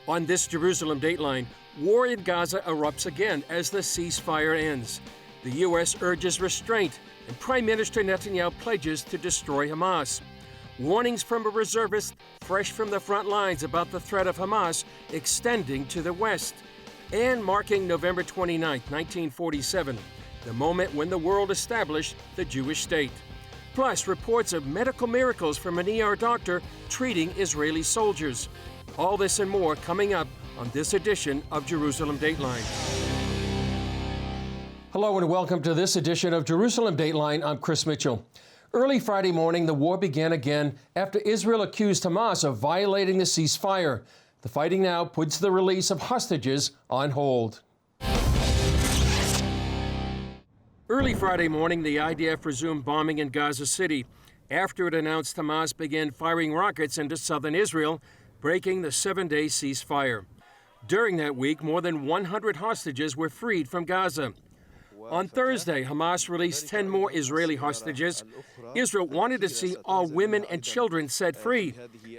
On this Jerusalem Dateline, war in Gaza erupts again as the ceasefire ends. The U.S. urges restraint, and Prime Minister Netanyahu pledges to destroy Hamas. Warnings from a reservist fresh from the front lines about the threat of Hamas extending to the west. And marking November 29, 1947, the moment when the world established the Jewish state. Plus, reports of medical miracles from an ER doctor treating Israeli soldiers. All this and more coming up on this edition of Jerusalem Dateline. Hello and welcome to this edition of Jerusalem Dateline. I'm Chris Mitchell. Early Friday morning, the war began again after Israel accused Hamas of violating the ceasefire. The fighting now puts the release of hostages on hold. Early Friday morning, the IDF resumed bombing in Gaza City after it announced Hamas began firing rockets into southern Israel, breaking the 7-day ceasefire. During that week, more than 100 hostages were freed from Gaza. On Thursday, Hamas released 10 more Israeli hostages. Israel wanted to see all women and children set free.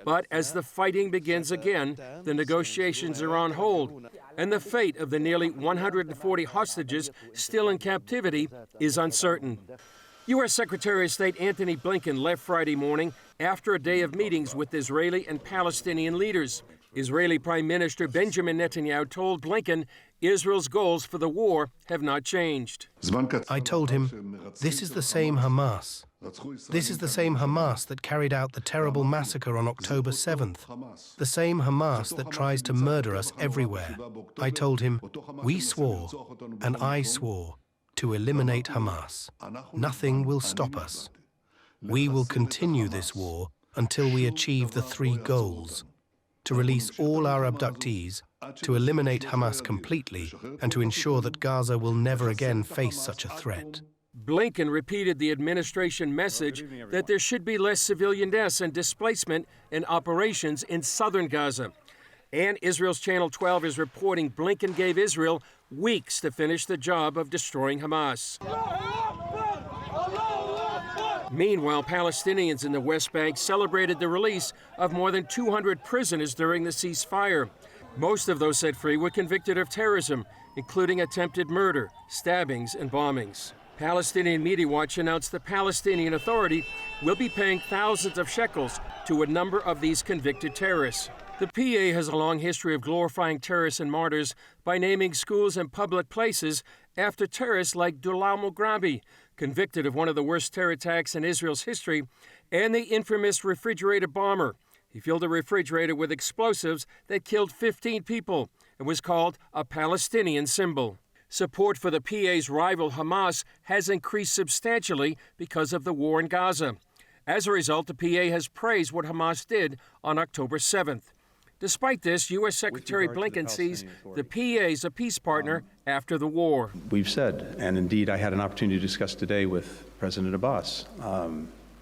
But as the fighting begins again, the negotiations are on hold, and the fate of the nearly 140 hostages still in captivity is uncertain. U.S. Secretary of State Antony Blinken left Friday morning after a day of meetings with Israeli and Palestinian leaders. Israeli Prime Minister Benjamin Netanyahu told Blinken Israel's goals for the war have not changed. I told him, this is the same Hamas. This is the same Hamas that carried out the terrible massacre on October 7th. The same Hamas that tries to murder us everywhere. I told him, we swore, and I swore, to eliminate Hamas. Nothing will stop us. We will continue this war until we achieve the 3 goals: to release all our abductees, to eliminate Hamas completely, and to ensure that Gaza will never again face such a threat. Blinken repeated the administration message that there should be less civilian deaths and displacement in operations in southern Gaza. And Israel's Channel 12 is reporting Blinken gave Israel weeks to finish the job of destroying Hamas. Meanwhile, Palestinians in the West Bank celebrated the release of more than 200 prisoners during the ceasefire. Most of those set free were convicted of terrorism, including attempted murder, stabbings, and bombings. Palestinian Media Watch announced the Palestinian Authority will be paying thousands of shekels to a number of these convicted terrorists. The PA has a long history of glorifying terrorists and martyrs by naming schools and public places after terrorists like Dulal Mughrabi, convicted of one of the worst terror attacks in Israel's history, and the infamous refrigerator bomber. He filled a refrigerator with explosives that killed 15 people and was called a Palestinian symbol. Support for the PA's rival Hamas has increased substantially because of the war in Gaza. As a result, the PA has praised what Hamas did on October 7th. Despite this, U.S. Secretary Blinken sees the PA as a peace partner after the war. We've said, and indeed I had an opportunity to discuss today with President Abbas,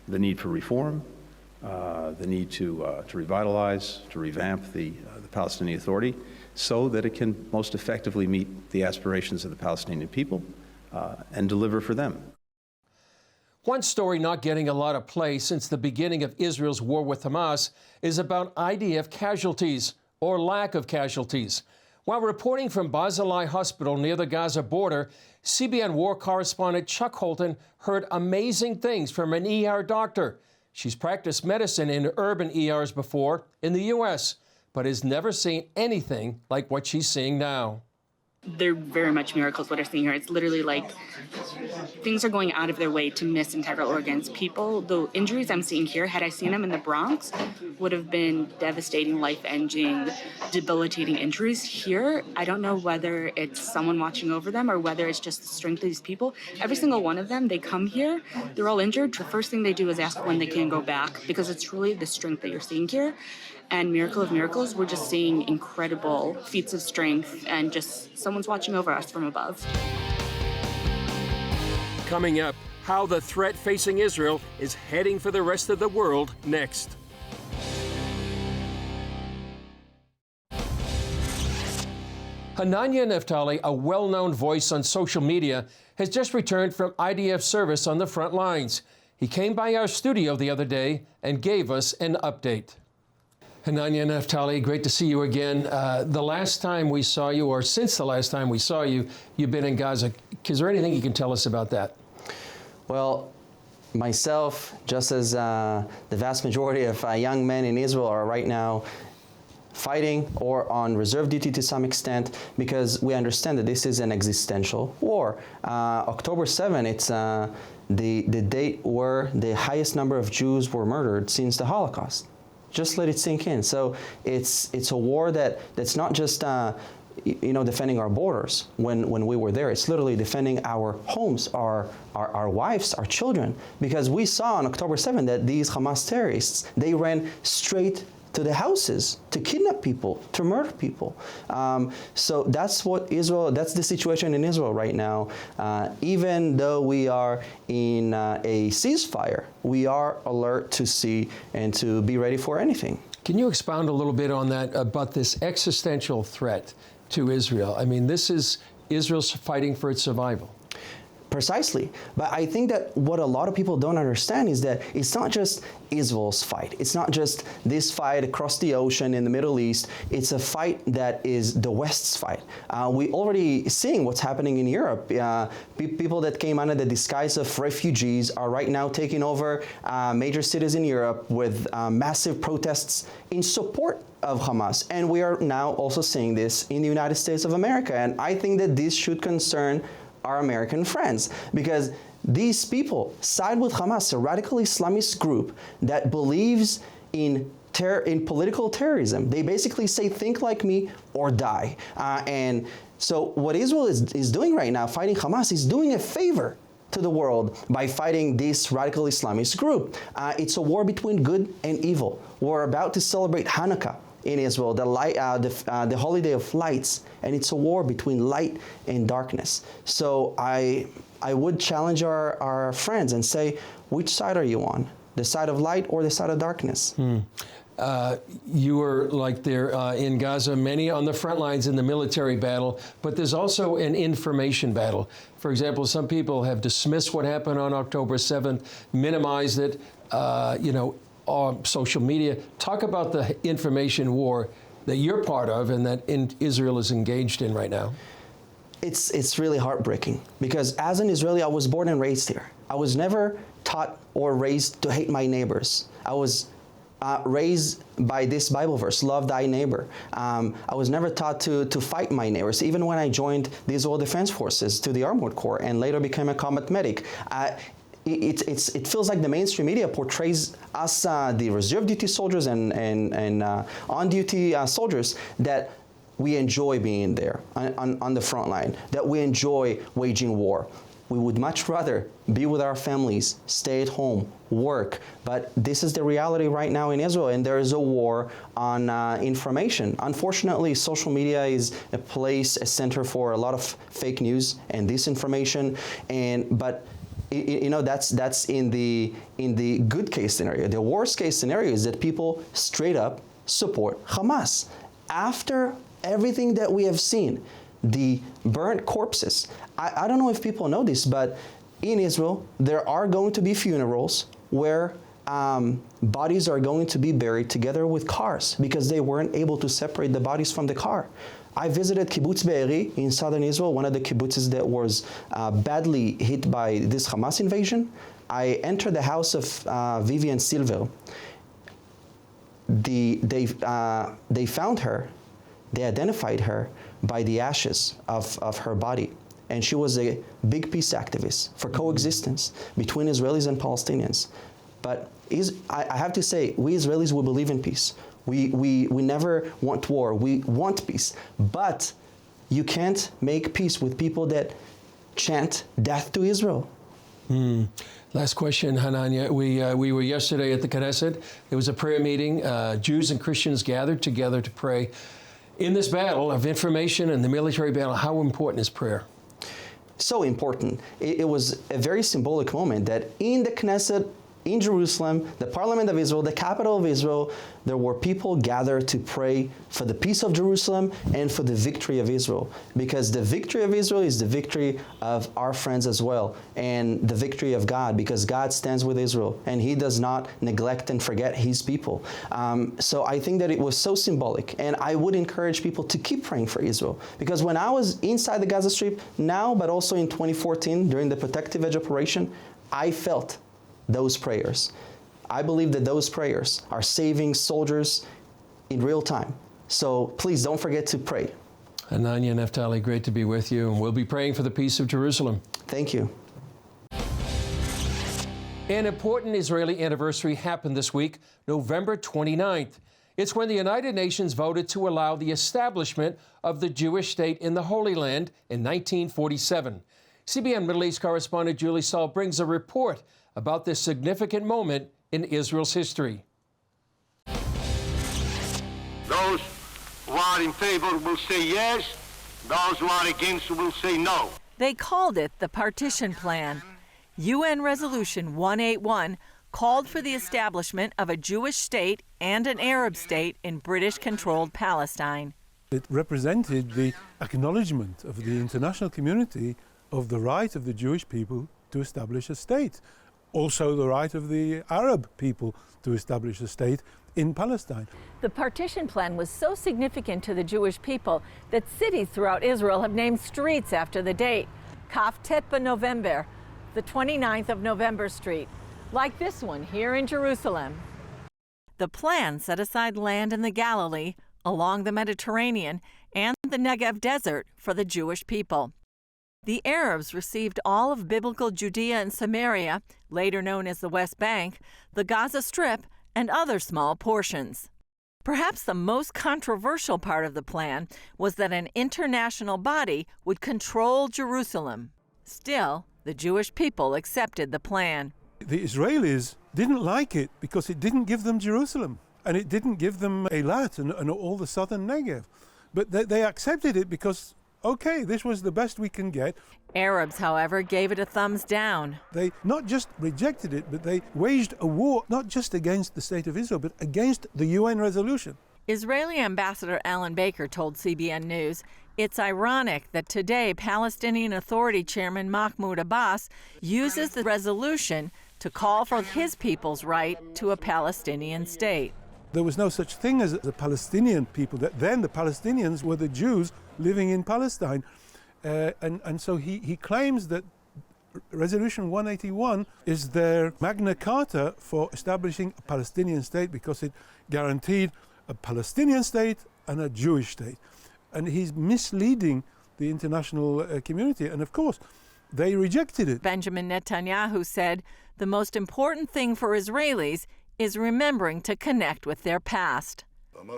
the need for reform, the need to revitalize, to revamp the Palestinian Authority so that it can most effectively meet the aspirations of the Palestinian people and deliver for them. One story not getting a lot of play since the beginning of Israel's war with Hamas is about IDF casualties, or lack of casualties. While reporting from Barzilai Hospital near the Gaza border, CBN war correspondent Chuck Holton heard amazing things from an ER doctor. She's practiced medicine in urban ERs before in the U.S., but has never seen anything like what she's seeing now. They're very much miracles what I'm seeing here. It's literally like things are going out of their way to miss integral organs. People, the injuries I'm seeing here, had I seen them in the Bronx, would have been devastating, life-ending, debilitating injuries. Here, I don't know whether it's someone watching over them or whether it's just the strength of these people. Every single one of them, they come here, they're all injured. The first thing they do is ask when they can go back, because it's really the strength that you're seeing here. And miracle of miracles, we're just seeing incredible feats of strength and just someone's watching over us from above. Coming up, how the threat facing Israel is heading for the rest of the world next. Hanania Naftali, a well-known voice on social media, has just returned from IDF service on the front lines. He came by our studio the other day and gave us an update. Hanania Naftali, great to see you again. The last time we saw you, or since the last time we saw you, you've been in Gaza. Is there anything you can tell us about that? Well, myself, just as the vast majority of young men in Israel are right now fighting or on reserve duty to some extent, because we understand that this is an existential war. October 7, it's the date where the highest number of Jews were murdered since the Holocaust. Just let it sink in. So it's a war that's not just defending our borders when we were there. It's literally defending our homes, our wives, our children, because we saw on October 7 that these Hamas terrorists, they ran straight to the houses to kidnap people, to murder people. So that's the situation in Israel right now. Even though we are in a ceasefire, we are alert to see and to be ready for anything. Can you expound a little bit on that, about this existential threat to Israel? I mean, this is Israel's fighting for its survival. Precisely. But I think that what a lot of people don't understand is that it's not just Israel's fight. It's not just this fight across the ocean in the Middle East. It's a fight that is the West's fight. We already seeing what's happening in Europe. People that came under the disguise of refugees are right now taking over major cities in Europe with massive protests in support of Hamas. And we are now also seeing this in the United States of America. And I think that this should concern our American friends, because these people side with Hamas, a radical Islamist group that believes in political terrorism. They basically say, think like me or die. And so what Israel is doing right now, fighting Hamas, is doing a favor to the world by fighting this radical Islamist group. It's a war between good and evil. We're about to celebrate Hanukkah in Israel, the holiday of lights, and it's a war between light and darkness. So I would challenge our friends and say, which side are you on? The side of light or the side of darkness? You were like there in Gaza, many on the front lines in the military battle, but there's also an information battle. For example, some people have dismissed what happened on October 7th, minimized it, on social media. Talk about the information war that you're part of and that Israel is engaged in right now. It's really heartbreaking, because as an Israeli, I was born and raised here. I was never taught or raised to hate my neighbors. I was raised by this Bible verse, love thy neighbor. I was never taught to fight my neighbors. Even when I joined the Israel Defense Forces, to the Armored Corps, and later became a combat medic, it feels like the mainstream media portrays us, the reserve duty soldiers and on-duty soldiers, that we enjoy being there on the front line, that we enjoy waging war. We would much rather be with our families, stay at home, work. But this is the reality right now in Israel, and there is a war on information. Unfortunately, social media is a center for a lot of fake news and disinformation. But that's in the good case scenario. The worst case scenario is that people straight up support Hamas. After everything that we have seen, the burnt corpses. I don't know if people know this, but in Israel, there are going to be funerals where bodies are going to be buried together with cars because they weren't able to separate the bodies from the car. I visited Kibbutz Be'eri in southern Israel, one of the kibbutzes that was badly hit by this Hamas invasion. I entered the house of Vivian Silver. They found her, they identified her by the ashes of her body. And she was a big peace activist for coexistence between Israelis and Palestinians. But I have to say, we Israelis, we believe in peace. We never want war. We want peace. But you can't make peace with people that chant death to Israel. Last question, Hanania. We were yesterday at the Knesset. There was a prayer meeting. Jews and Christians gathered together to pray. In this battle of information and the military battle, how important is prayer? So important. It was a very symbolic moment that in the Knesset in Jerusalem, the Parliament of Israel, the capital of Israel, there were people gathered to pray for the peace of Jerusalem and for the victory of Israel. Because the victory of Israel is the victory of our friends as well, and the victory of God, because God stands with Israel, and He does not neglect and forget His people. So I think that it was so symbolic, and I would encourage people to keep praying for Israel. Because when I was inside the Gaza Strip, now, but also in 2014, during the Protective Edge operation, I felt those prayers. I believe that those prayers are saving soldiers in real time. So please don't forget to pray. Ananya Neftali, great to be with you, and we'll be praying for the peace of Jerusalem. Thank you. An important Israeli anniversary happened this week, November 29th. It's when the United Nations voted to allow the establishment of the Jewish state in the Holy Land in 1947. CBN Middle East correspondent Julie Stahl brings a report about this significant moment in Israel's history. Those who are in favor will say yes. Those who are against will say no. They called it the Partition Plan. UN Resolution 181 called for the establishment of a Jewish state and an Arab state in British-controlled Palestine. It represented the acknowledgement of the international community of the right of the Jewish people to establish a state. Also the right of the Arab people to establish a state in Palestine. The Partition Plan was so significant to the Jewish people that cities throughout Israel have named streets after the date. Kaf Tet B'November, the 29th of November Street, like this one here in Jerusalem. The plan set aside land in the Galilee, along the Mediterranean, and the Negev Desert for the Jewish people. The Arabs received all of biblical Judea and Samaria, later known as the West Bank, the Gaza Strip, and other small portions. Perhaps the most controversial part of the plan was that an international body would control Jerusalem. Still, the Jewish people accepted the plan. The Israelis didn't like it because it didn't give them Jerusalem, and it didn't give them Eilat and all the southern Negev. But they accepted it because, okay, this was the best we can get. Arabs, however, gave it a thumbs down. They not just rejected it, but they waged a war not just against the State of Israel, but against the UN resolution. Israeli Ambassador Alan Baker told CBN News it's ironic that today Palestinian Authority Chairman Mahmoud Abbas uses the resolution to call for his people's right to a Palestinian state. There was no such thing as the Palestinian people. Then the Palestinians were the Jews living in Palestine. And so he claims that Resolution 181 is their Magna Carta for establishing a Palestinian state because it guaranteed a Palestinian state and a Jewish state. And he's misleading the international community. And of course, they rejected it. Benjamin Netanyahu said the most important thing for Israelis is remembering to connect with their past.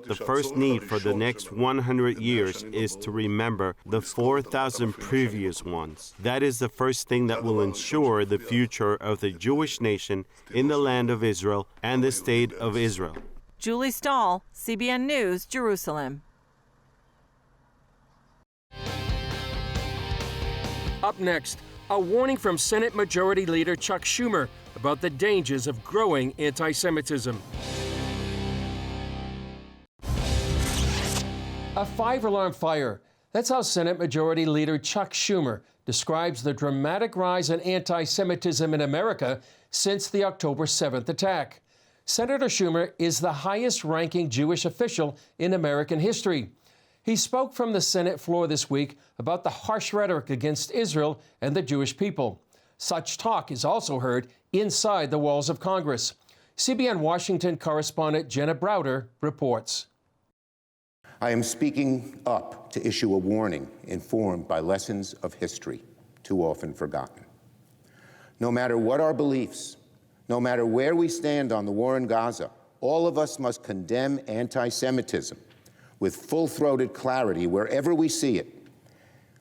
The first need for the next 100 years is to remember the 4,000 previous ones. That is the first thing that will ensure the future of the Jewish nation in the land of Israel and the state of Israel. Julie Stahl, CBN News, Jerusalem. Up next, a warning from Senate Majority Leader Chuck Schumer about the dangers of growing anti-Semitism. A 5-alarm fire. That's how Senate Majority Leader Chuck Schumer describes the dramatic rise in anti-Semitism in America since the October 7th attack. Senator Schumer is the highest-ranking Jewish official in American history. He spoke from the Senate floor this week about the harsh rhetoric against Israel and the Jewish people. Such talk is also heard inside the walls of Congress. CBN Washington correspondent Jenna Browder reports. I am speaking up to issue a warning informed by lessons of history too often forgotten. No matter what our beliefs, no matter where we stand on the war in Gaza, all of us must condemn anti-Semitism with full-throated clarity wherever we see it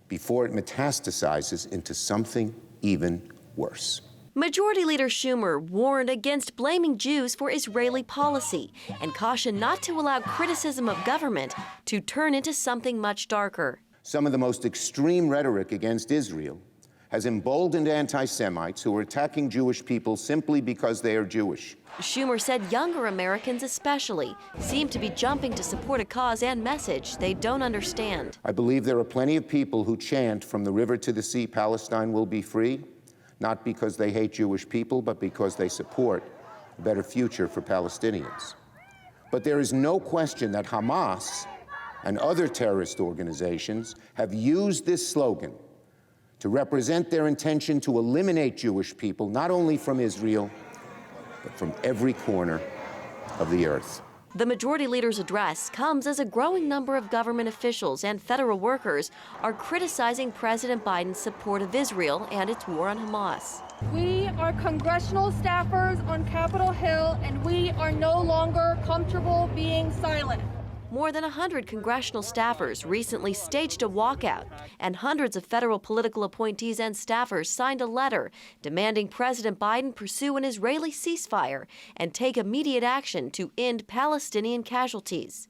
before it metastasizes into something even worse. Majority Leader Schumer warned against blaming Jews for Israeli policy and cautioned not to allow criticism of government to turn into something much darker. Some of the most extreme rhetoric against Israel has emboldened anti-Semites who are attacking Jewish people simply because they are Jewish. Schumer said younger Americans especially seem to be jumping to support a cause and message they don't understand. I believe there are plenty of people who chant from the river to the sea, Palestine will be free, not because they hate Jewish people, but because they support a better future for Palestinians. But there is no question that Hamas and other terrorist organizations have used this slogan to represent their intention to eliminate Jewish people, not only from Israel, but from every corner of the earth. The majority leader's address comes as a growing number of government officials and federal workers are criticizing President Biden's support of Israel and its war on Hamas. We are congressional staffers on Capitol Hill, and we are no longer comfortable being silent. More than 100 congressional staffers recently staged a walkout, and hundreds of federal political appointees and staffers signed a letter demanding President Biden pursue an Israeli ceasefire and take immediate action to end Palestinian casualties.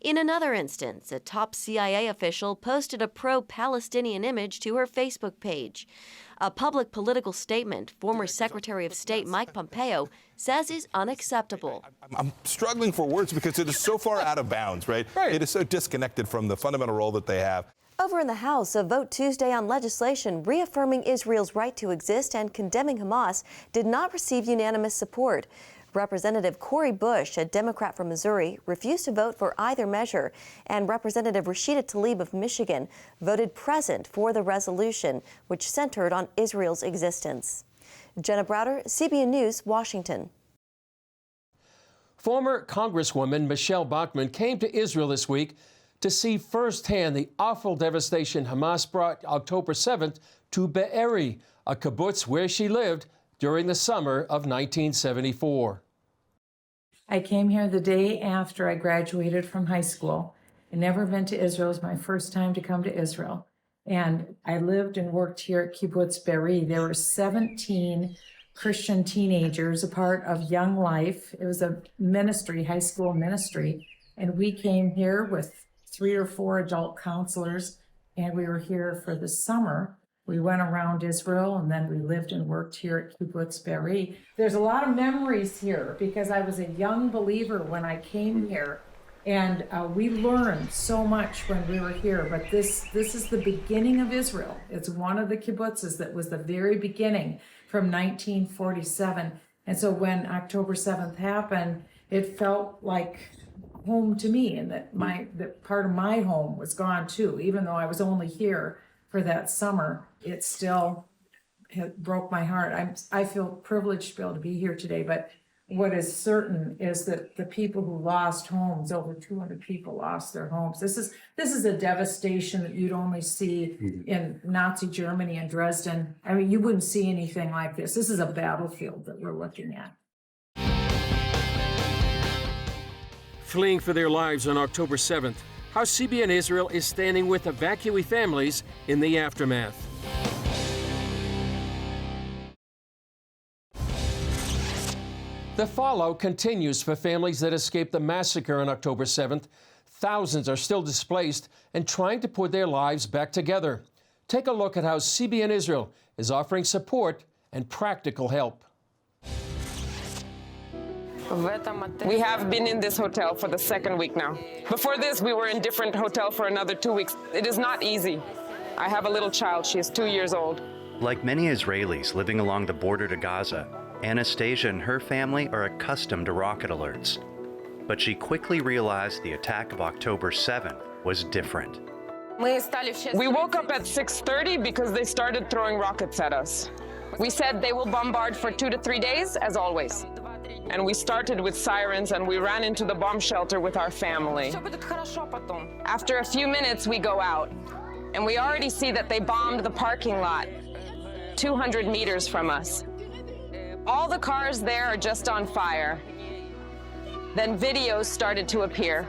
In another instance, a top CIA official posted a pro-Palestinian image to her Facebook page. A public political statement former Secretary of State Mike Pompeo says is unacceptable. I'm struggling for words because it is so far out of bounds, right? It is so disconnected from the fundamental role that they have. Over in the House, a vote Tuesday on legislation reaffirming Israel's right to exist and condemning Hamas did not receive unanimous support. Representative Cori Bush, a Democrat from Missouri, refused to vote for either measure, and Representative Rashida Tlaib of Michigan voted present for the resolution, which centered on Israel's existence. Jenna Browder, CBN News, Washington. Former Congresswoman Michelle Bachmann came to Israel this week to see firsthand the awful devastation Hamas brought October 7th to Be'eri, a kibbutz where she lived during the summer of 1974. I came here the day after I graduated from high school. I'd never been to Israel. It was my first time to come to Israel. And I lived and worked here at Kibbutz Be'eri. There were 17 Christian teenagers, a part of Young Life. It was a ministry, high school ministry. And we came here with 3 or 4 adult counselors, and we were here for the summer. We went around Israel, and then we lived and worked here at Kibbutz Be'eri. There's a lot of memories here because I was a young believer when I came here, and we learned so much when we were here. But this is the beginning of Israel. It's one of the kibbutzes that was the very beginning from 1947. And so when October 7th happened, it felt like home to me, and that part of my home was gone too. Even though I was only here for that summer, it still broke my heart. I feel privileged to be able to be here today, but what is certain is that the people who lost homes, over 200 people lost their homes. This is a devastation that you'd only see in Nazi Germany and Dresden. I mean, you wouldn't see anything like this. This is a battlefield that we're looking at. Fleeing for their lives on October 7th, how CBN Israel is standing with evacuee families in the aftermath. The fallout continues for families that escaped the massacre on October 7th. Thousands are still displaced and trying to put their lives back together. Take a look at how CBN Israel is offering support and practical help. We have been in this hotel for the second week now. Before this, we were in different hotel for another 2 weeks. It is not easy. I have a little child. She is 2 years old. Like many Israelis living along the border to Gaza, Anastasia and her family are accustomed to rocket alerts. But she quickly realized the attack of October 7th was different. We woke up at 6:30 because they started throwing rockets at us. We said they will bombard for 2 to 3 days, as always. And we started with sirens, and we ran into the bomb shelter with our family. After a few minutes, we go out, and we already see that they bombed the parking lot 200 meters from us. All the cars there are just on fire. Then videos started to appear,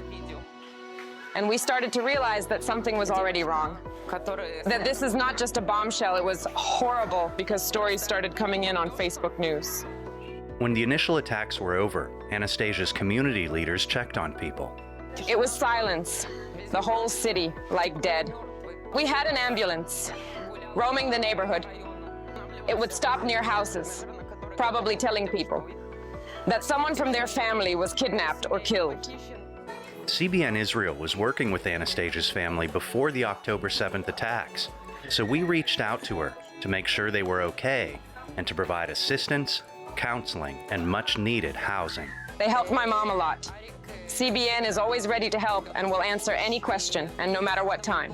and we started to realize that something was already wrong. That this is not just a bombshell, it was horrible because stories started coming in on Facebook News. When the initial attacks were over, Anastasia's community leaders checked on people. It was silence. The whole city, like dead. We had an ambulance. roaming the neighborhood. It would stop near houses, probably telling people that someone from their family was kidnapped or killed. CBN Israel was working with Anastasia's family before the October 7th attacks, so we reached out to her to make sure they were okay and to provide assistance, counseling, and much-needed housing. They helped my mom a lot. CBN is always ready to help and will answer any question, and no matter what time.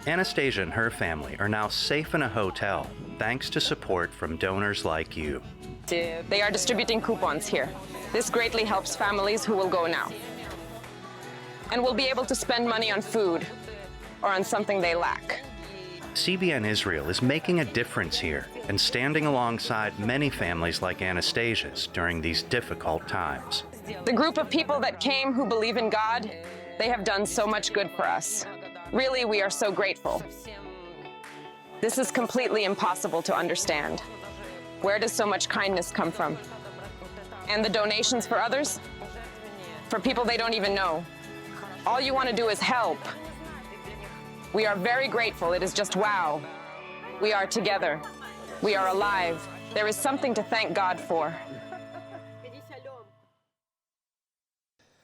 Anastasia and her family are now safe in a hotel thanks to support from donors like you. They are distributing coupons here. This greatly helps families who will go now and will be able to spend money on food or on something they lack. CBN Israel is making a difference here and standing alongside many families like Anastasia's during these difficult times. The group of people that came who believe in God, they have done so much good for us. Really, we are so grateful. This is completely impossible to understand. Where does so much kindness come from? And the donations for others? For people they don't even know. All you want to do is help. We are very grateful. It is just wow. We are together. We are alive. There is something to thank God for.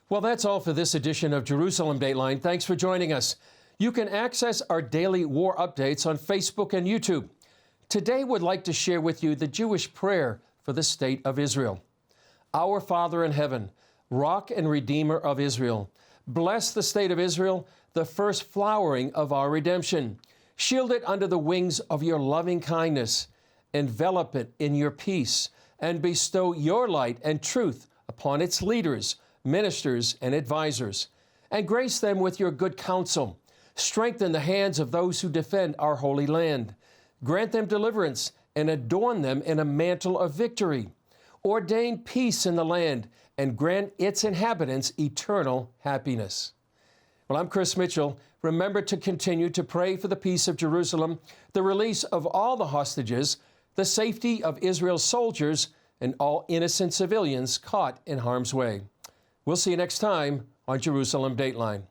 Well, that's all for this edition of Jerusalem Dateline. Thanks for joining us. You can access our daily war updates on Facebook and YouTube. Today, we'd like to share with you the Jewish prayer for the state of Israel. Our Father in heaven, Rock and Redeemer of Israel, bless the state of Israel, the first flowering of our redemption. Shield it under the wings of your loving kindness. Envelop it in your peace, and bestow your light and truth upon its leaders, ministers, and advisors. And grace them with your good counsel. Strengthen the hands of those who defend our holy land. Grant them deliverance and adorn them in a mantle of victory. Ordain peace in the land and grant its inhabitants eternal happiness. Well, I'm Chris Mitchell. Remember to continue to pray for the peace of Jerusalem, the release of all the hostages, the safety of Israel's soldiers, and all innocent civilians caught in harm's way. We'll see you next time on Jerusalem Dateline.